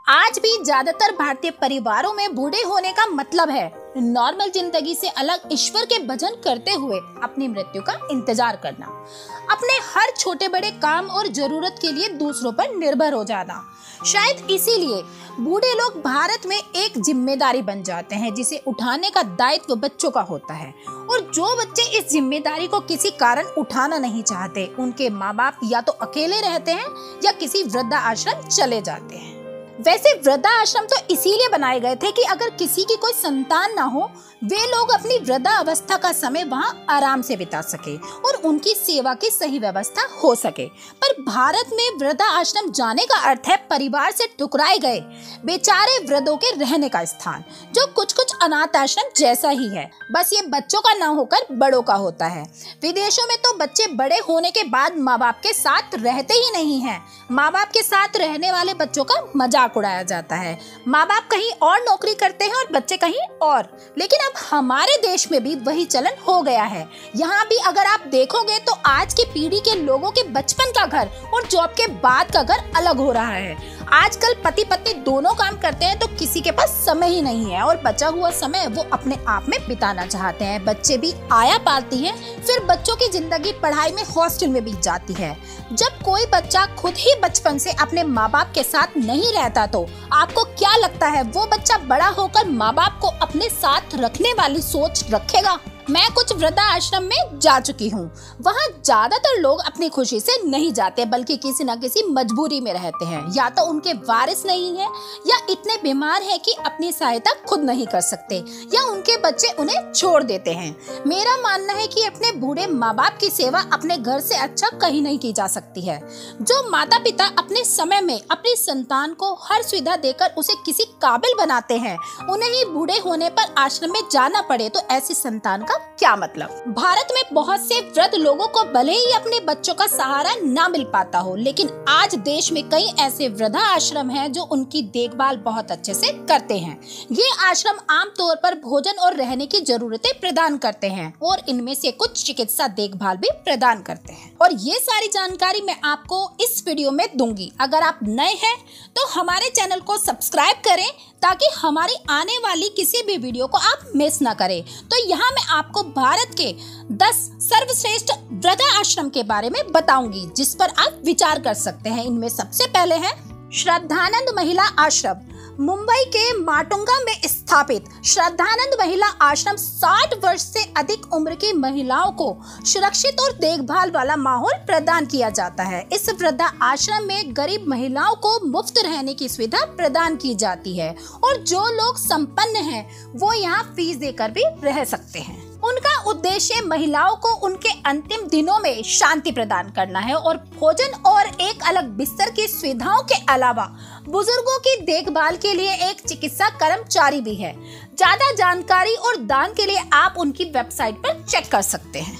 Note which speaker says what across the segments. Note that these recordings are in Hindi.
Speaker 1: आज भी ज्यादातर भारतीय परिवारों में बूढ़े होने का मतलब है नॉर्मल जिंदगी से अलग ईश्वर के भजन करते हुए अपनी मृत्यु का इंतजार करना, अपने हर छोटे बड़े काम और जरूरत के लिए दूसरों पर निर्भर हो जाना। शायद इसीलिए बूढ़े लोग भारत में एक जिम्मेदारी बन जाते हैं जिसे उठाने का दायित्व बच्चों का होता है, और जो बच्चे इस जिम्मेदारी को किसी कारण उठाना नहीं चाहते, उनके माँ बाप या तो अकेले रहते हैं या किसी वृद्धाश्रम चले जाते हैं। वैसे वृद्धाश्रम तो इसीलिए बनाए गए थे कि अगर किसी की कोई संतान ना हो, वे लोग अपनी वृद्धावस्था का समय वहां आराम से बिता सके और उनकी सेवा की सही व्यवस्था हो सके। पर भारत में वृद्धाश्रम जाने का अर्थ है परिवार से टुकराए गए बेचारे वृद्धों के रहने का स्थान, जो कुछ कुछ अनाथ आश्रम जैसा ही है, बस ये बच्चों का ना होकर बड़ों का होता है। विदेशों में तो बच्चे बड़े होने के बाद माँ बाप के साथ रहते ही नहीं है। माँ बाप के साथ रहने वाले बच्चों का मजाक उड़ाया जाता है। माँ बाप कहीं और नौकरी करते हैं और बच्चे कहीं और। लेकिन अब हमारे देश में भी वही चलन हो गया है। यहाँ भी अगर आप देखोगे तो आज की पीढ़ी के लोगों के बचपन का घर और जॉब के बाद का घर अलग हो रहा है। आजकल पति पत्नी दोनों काम करते हैं तो किसी के पास समय ही नहीं है, और बचा हुआ समय वो अपने आप में बिताना चाहते हैं। बच्चे भी आया पालती हैं, फिर बच्चों की जिंदगी पढ़ाई में हॉस्टल में बीत जाती है। जब कोई बच्चा खुद ही बचपन से अपने माँ बाप के साथ नहीं रहता तो आपको क्या लगता है वो बच्चा बड़ा होकर माँ बाप को अपने साथ रखने वाली सोच रखेगा? मैं कुछ वृद्धाश्रम में जा चुकी हूँ। वहाँ ज्यादातर लोग अपनी खुशी से नहीं जाते, बल्कि किसी न किसी मजबूरी में रहते हैं। या तो उनके वारिस नहीं है, या इतने बीमार हैं कि अपनी सहायता खुद नहीं कर सकते, या उनके बच्चे उन्हें छोड़ देते हैं। मेरा मानना है कि अपने बूढ़े माँ बाप की सेवा अपने घर से अच्छा कहीं नहीं की जा सकती है। जो माता पिता अपने समय में अपनी संतान को हर सुविधा देकर उसे किसी काबिल बनाते हैं, उन्हें ही बूढ़े होने पर आश्रम में जाना पड़े तो ऐसी संतान क्या मतलब? भारत में बहुत से वृद्ध लोगों को भले ही अपने बच्चों का सहारा ना मिल पाता हो, लेकिन आज देश में कई ऐसे वृद्धाश्रम हैं जो उनकी देखभाल बहुत अच्छे से करते हैं। ये आश्रम आमतौर पर भोजन और रहने की जरूरतें प्रदान करते हैं, और इनमें से कुछ चिकित्सा देखभाल भी प्रदान करते हैं। और ये सारी जानकारी मैं आपको इस वीडियो में दूंगी। अगर आप नए हैं तो हमारे चैनल को सब्सक्राइब करें ताकि हमारी आने वाली किसी भी वीडियो को आप मिस ना करें। तो यहाँ मैं आपको भारत के 10 सर्वश्रेष्ठ वृद्धाश्रम के बारे में बताऊंगी, जिस पर आप विचार कर सकते हैं। इनमें सबसे पहले है श्रद्धानंद महिला आश्रम। मुंबई के माटुंगा में स्थापित श्रद्धानंद महिला आश्रम 60 वर्ष से अधिक उम्र की महिलाओं को सुरक्षित और देखभाल वाला माहौल प्रदान किया जाता है। इस वृद्धा आश्रम में गरीब महिलाओं को मुफ्त रहने की सुविधा प्रदान की जाती है, और जो लोग संपन्न हैं वो यहाँ फीस देकर भी रह सकते हैं। उनका उद्देश्य महिलाओं को उनके अंतिम दिनों में शांति प्रदान करना है, और भोजन और एक अलग बिस्तर की सुविधाओं के अलावा बुजुर्गों की देखभाल के लिए एक चिकित्सा कर्मचारी भी है। ज्यादा जानकारी और दान के लिए आप उनकी वेबसाइट पर चेक कर सकते हैं।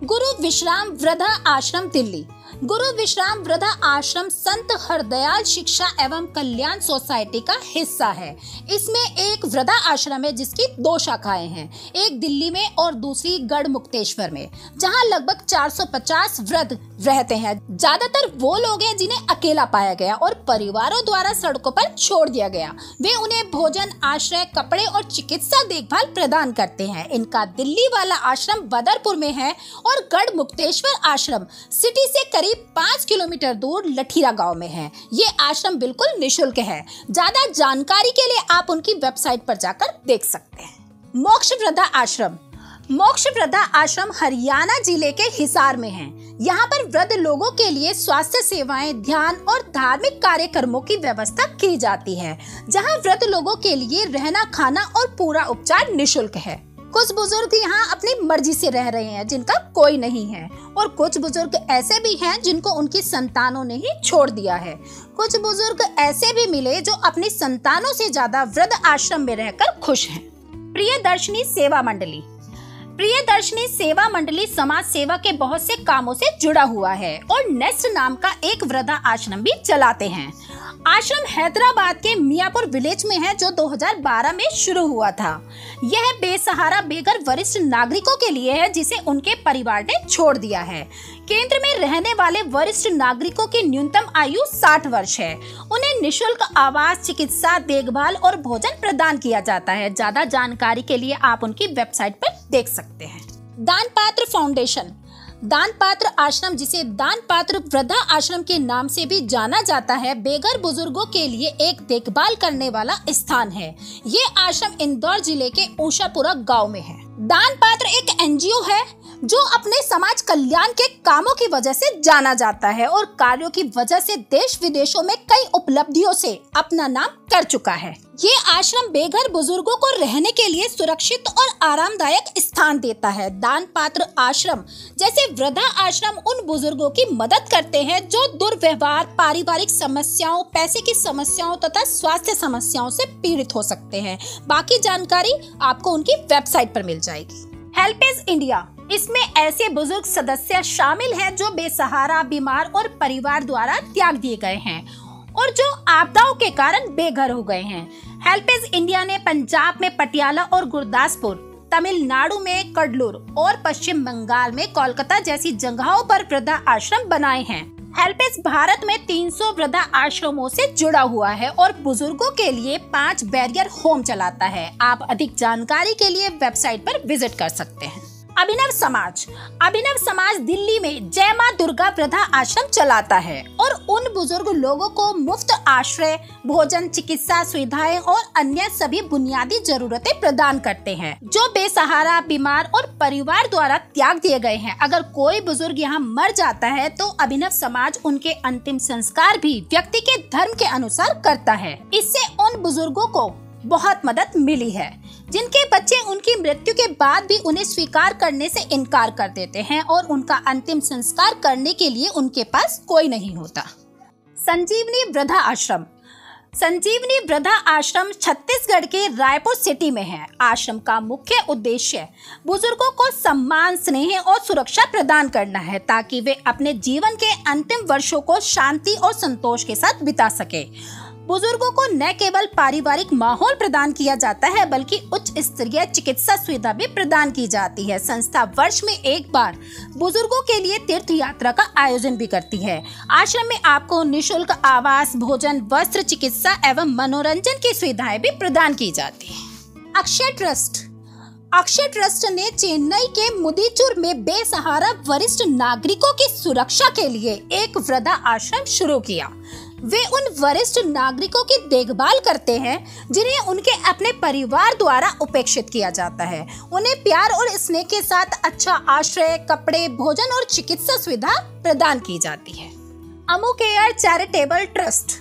Speaker 1: गुरु विश्राम वृद्धा आश्रम दिल्ली। गुरु विश्राम वृद्धा आश्रम संत हरदयाल शिक्षा एवं कल्याण सोसाइटी का हिस्सा है। इसमें एक वृद्धा आश्रम है जिसकी 2 शाखाएं हैं, एक दिल्ली में और दूसरी गढ़मुक्तेश्वर में, जहां लगभग 450 वृद्ध रहते हैं। ज्यादातर वो लोग हैं जिन्हें अकेला पाया गया और परिवारों द्वारा सड़कों पर छोड़ दिया गया। वे उन्हें भोजन, आश्रय, कपड़े और चिकित्सा देखभाल प्रदान करते हैं। इनका दिल्ली वाला आश्रम बदरपुर में है और गढ़मुक्तेश्वर आश्रम सिटी से करीब 5 किलोमीटर दूर लठीरा गांव में है। ये आश्रम बिल्कुल निशुल्क है। ज्यादा जानकारी के लिए आप उनकी वेबसाइट पर जाकर देख सकते हैं। मोक्ष वृद्धा आश्रम। मोक्ष वृद्धा आश्रम हरियाणा जिले के हिसार में है। यहाँ पर वृद्ध लोगों के लिए स्वास्थ्य सेवाएं, ध्यान और धार्मिक कार्यक्रमों की व्यवस्था की जाती है, जहाँ वृद्ध लोगों के लिए रहना, खाना और पूरा उपचार निशुल्क है। कुछ बुजुर्ग यहाँ अपनी मर्जी से रह रहे हैं जिनका कोई नहीं है, और कुछ बुजुर्ग ऐसे भी हैं जिनको उनकी संतानों ने ही छोड़ दिया है। कुछ बुजुर्ग ऐसे भी मिले जो अपनी संतानों से ज्यादा वृद्ध आश्रम में रहकर खुश हैं। प्रियदर्शनी सेवा मंडली। प्रियदर्शनी सेवा मंडली समाज सेवा के बहुत से कामों से जुड़ा हुआ है और नेस्ट नाम का एक वृद्धा आश्रम भी चलाते हैं। आश्रम हैदराबाद के मियापुर विलेज में है, जो 2012 में शुरू हुआ था। यह बेसहारा बेघर वरिष्ठ नागरिकों के लिए है जिसे उनके परिवार ने छोड़ दिया है। केंद्र में रहने वाले वरिष्ठ नागरिकों की न्यूनतम आयु 60 वर्ष है। उन्हें निशुल्क आवास, चिकित्सा, देखभाल और भोजन प्रदान किया जाता है। ज्यादा जानकारी के लिए आप उनकी वेबसाइट पर देख सकते हैं। दान पात्र फाउंडेशन। दान पात्र आश्रम, जिसे दान पात्र वृद्धा आश्रम के नाम से भी जाना जाता है, बेघर बुजुर्गों के लिए एक देखभाल करने वाला स्थान है। ये आश्रम इंदौर जिले के ऊषापुरा गांव में है। दान पात्र एक एनजीओ है जो अपने समाज कल्याण के कामों की वजह से जाना जाता है और कार्यों की वजह से देश विदेशों में कई उपलब्धियों से अपना नाम कर चुका है। ये आश्रम बेघर बुजुर्गों को रहने के लिए सुरक्षित और आरामदायक स्थान देता है। दान पात्र आश्रम जैसे वृद्धा आश्रम उन बुजुर्गों की मदद करते हैं जो दुर्व्यवहार, पारिवारिक समस्याओं, पैसे की समस्याओं तथा स्वास्थ्य समस्याओं से पीड़ित हो सकते हैं। बाकी जानकारी आपको उनकी वेबसाइट पर मिल जाएगी। हेल्पेज इंडिया, इसमें ऐसे बुजुर्ग सदस्य शामिल हैं जो बेसहारा, बीमार और परिवार द्वारा त्याग दिए गए हैं और जो आपदाओं के कारण बेघर हो गए हैं। हेल्पेज इंडिया ने पंजाब में पटियाला और गुरदासपुर, तमिलनाडु में कडलूर और पश्चिम बंगाल में कोलकाता जैसी जगहों पर वृद्धा आश्रम बनाए हैं। हेल्पेज भारत में 300 वृद्धा आश्रमों से जुड़ा हुआ है और बुजुर्गों के लिए 5 बैरियर होम चलाता है। आप अधिक जानकारी के लिए वेबसाइट पर विजिट कर सकते हैं। अभिनव समाज। अभिनव समाज दिल्ली में जय मां दुर्गा वृद्धा आश्रम चलाता है और उन बुजुर्ग लोगों को मुफ्त आश्रय, भोजन, चिकित्सा सुविधाएं और अन्य सभी बुनियादी जरूरतें प्रदान करते हैं जो बेसहारा, बीमार और परिवार द्वारा त्याग दिए गए हैं। अगर कोई बुजुर्ग यहाँ मर जाता है तो अभिनव समाज उनके अंतिम संस्कार भी व्यक्ति के धर्म के अनुसार करता है। इससे उन बुजुर्गों को बहुत मदद मिली है जिनके बच्चे उनकी मृत्यु के बाद भी उन्हें स्वीकार करने से इनकार कर देते हैं और उनका अंतिम संस्कार करने के लिए उनके पास कोई नहीं होता। संजीवनी वृद्धा आश्रम। संजीवनी वृद्धा आश्रम छत्तीसगढ़ के रायपुर सिटी में है। आश्रम का मुख्य उद्देश्य बुजुर्गों को सम्मान, स्नेह और सुरक्षा प्रदान करना है ताकि वे अपने जीवन के अंतिम वर्षों को शांति और संतोष के साथ बिता सके। बुजुर्गों को न केवल पारिवारिक माहौल प्रदान किया जाता है बल्कि उच्च स्तरीय चिकित्सा सुविधा भी प्रदान की जाती है। संस्था वर्ष में एक बार बुजुर्गों के लिए तीर्थ यात्रा का आयोजन भी करती है। आश्रम में आपको निशुल्क आवास, भोजन, वस्त्र, चिकित्सा एवं मनोरंजन की सुविधाएं भी प्रदान की जाती है। अक्षय ट्रस्ट। अक्षय ट्रस्ट ने चेन्नई के मुदीचूर में बेसहारा वरिष्ठ नागरिकों की सुरक्षा के लिए एक वृद्धा आश्रम शुरू किया। वे उन वरिष्ठ नागरिकों की देखभाल करते हैं जिन्हें उनके अपने परिवार द्वारा उपेक्षित किया जाता है। उन्हें प्यार और स्नेह के साथ अच्छा आश्रय, कपड़े, भोजन और चिकित्सा सुविधा प्रदान की जाती है। Amu care charitable trust.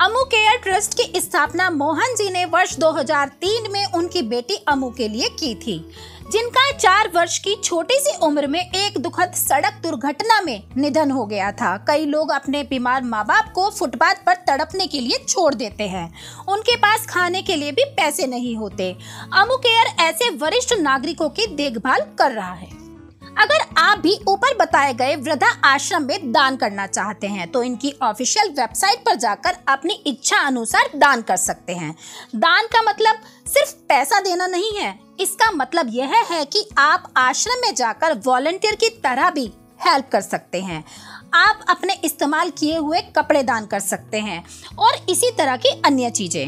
Speaker 1: Amu care trust की स्थापना मोहन जी ने वर्ष 2003 में उनकी बेटी अमू के लिए की थी, जिनका 4 वर्ष की छोटी सी उम्र में एक दुखद सड़क दुर्घटना में निधन हो गया था। कई लोग अपने बीमार माँ बाप को फुटपाथ पर तड़पने के लिए छोड़ देते हैं। उनके पास खाने के लिए भी पैसे नहीं होते। अमू केयर ऐसे वरिष्ठ नागरिकों की देखभाल कर रहा है। अगर आप भी ऊपर बताए गए वृद्धा आश्रम में दान करना चाहते हैं तो इनकी ऑफिशियल वेबसाइट पर जाकर अपनी इच्छा अनुसार दान कर सकते हैं। दान का मतलब सिर्फ पैसा देना नहीं है, इसका मतलब यह है कि आप आश्रम में जाकर वॉलंटियर की तरह भी हेल्प कर सकते हैं। आप अपने इस्तेमाल किए हुए कपड़े दान कर सकते हैं और इसी तरह की अन्य चीजें।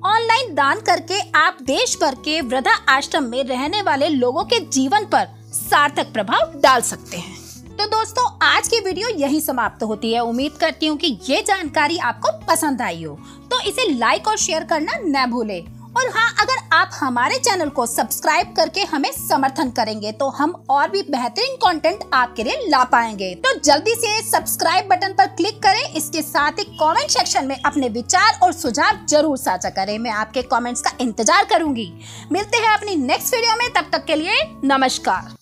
Speaker 1: ऑनलाइन दान करके आप देश भर के वृद्धा आश्रम में रहने वाले लोगों के जीवन पर सार्थक प्रभाव डाल सकते हैं। तो दोस्तों, आज की वीडियो यहीं समाप्त होती है। उम्मीद करती हूँ कि ये जानकारी आपको पसंद आई हो, तो इसे लाइक और शेयर करना न भूलें। और हाँ, अगर आप हमारे चैनल को सब्सक्राइब करके हमें समर्थन करेंगे तो हम और भी बेहतरीन कंटेंट आपके लिए ला पाएंगे। तो जल्दी से सब्सक्राइब बटन पर क्लिक करें। इसके साथ ही कमेंट सेक्शन में अपने विचार और सुझाव जरूर साझा करें। मैं आपके कमेंट्स का इंतजार करूंगी। मिलते हैं अपनी नेक्स्ट वीडियो में, तब तक के लिए नमस्कार।